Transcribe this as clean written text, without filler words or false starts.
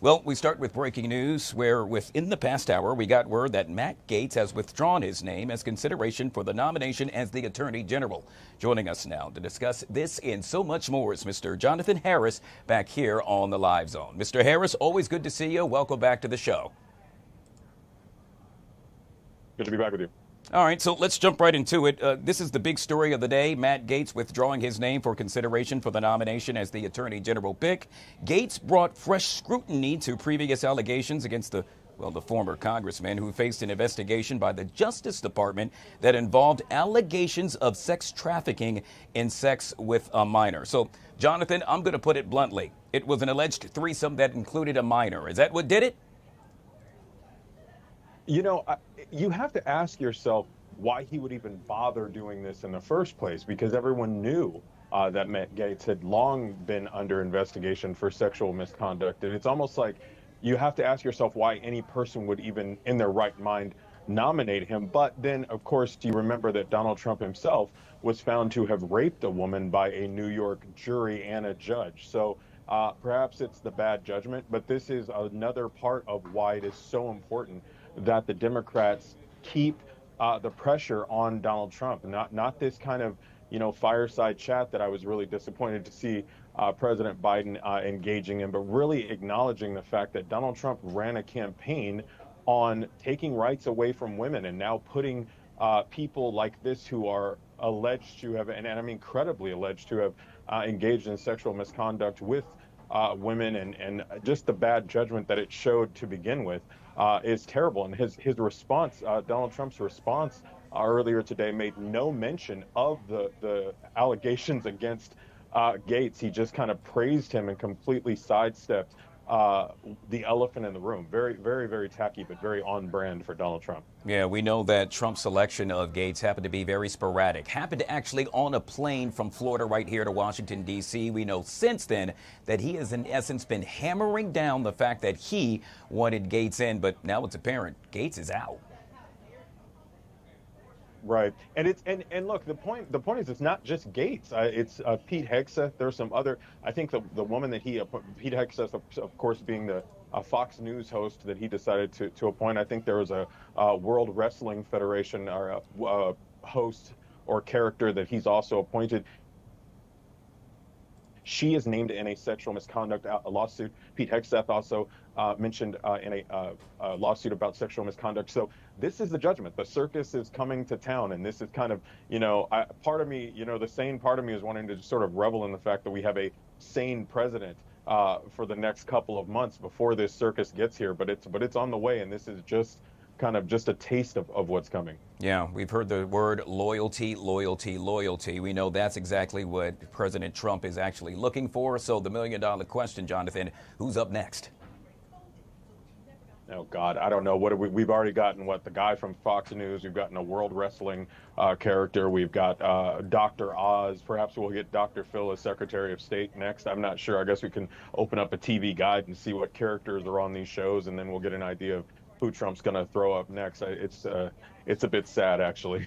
Well, we start with breaking news where within the past hour we got word that Matt Gaetz has withdrawn his name as consideration for the nomination as the Attorney General. Joining us now to discuss this and so much more is Mr. Jonathan Harris back here on the Live Zone. Mr. Harris, always good to see you. Welcome back to the show. Good to be back with you. All right, so let's jump right into it. This is the big story of the day. Matt Gaetz withdrawing his name for consideration for the nomination as the Attorney General pick. Gaetz brought fresh scrutiny to previous allegations against the former congressman who faced an investigation by the Justice Department that involved allegations of sex trafficking and sex with a minor. So, Jonathan, I'm going to put it bluntly. It was an alleged threesome that included a minor. Is that what did it? You know, you have to ask yourself why he would even bother doing this in the first place, because everyone knew that Matt Gaetz had long been under investigation for sexual misconduct. And it's almost like you have to ask yourself why any person would even in their right mind nominate him. But then, of course, do you remember that Donald Trump himself was found to have raped a woman by a New York jury and a judge? So perhaps it's the bad judgment, but this is another part of why it is so important that the Democrats keep the pressure on Donald Trump, not this kind of, fireside chat that I was really disappointed to see President Biden engaging in, but really acknowledging the fact that Donald Trump ran a campaign on taking rights away from women and now putting people like this who are alleged to have, and I mean credibly alleged to have engaged in sexual misconduct with women, and just the bad judgment that it showed to begin with is terrible. And his response, Donald Trump's response earlier today, made no mention of the allegations against Gaetz. He just kind of praised him and completely sidestepped the elephant in the room. Very, very, very tacky, but very on brand for Donald Trump. Yeah, we know that Trump's selection of Gaetz happened to be very sporadic. Happened to actually on a plane from Florida right here to Washington, D.C. We know since then that he has in essence been hammering down the fact that he wanted Gaetz in, but now it's apparent Gaetz is out. Right, and it's and look, the point is it's not just Gaetz. It's Pete Hegseth. There's some other. I think the woman that Pete Hegseth, of course, being the Fox News host that he decided to appoint. I think there was a World Wrestling Federation or host or character that he's also appointed. She is named in a sexual misconduct lawsuit. Pete Hegseth also mentioned in a lawsuit about sexual misconduct. So this is the judgment. The circus is coming to town, and this is kind of, part of me, the sane part of me is wanting to just sort of revel in the fact that we have a sane president for the next couple of months before this circus gets here. But it's on the way, and this is just kind of just a taste of what's coming. Yeah, we've heard the word loyalty, loyalty, loyalty. We know that's exactly what President Trump is actually looking for. So the million-dollar question, Jonathan, who's up next? Oh, God, I don't know. We've already gotten the guy from Fox News. We've gotten a World Wrestling character. We've got Dr. Oz. Perhaps we'll get Dr. Phil as Secretary of State next. I'm not sure. I guess we can open up a TV guide and see what characters are on these shows, and then we'll get an idea of who Trump's going to throw up next. It's a bit sad, actually.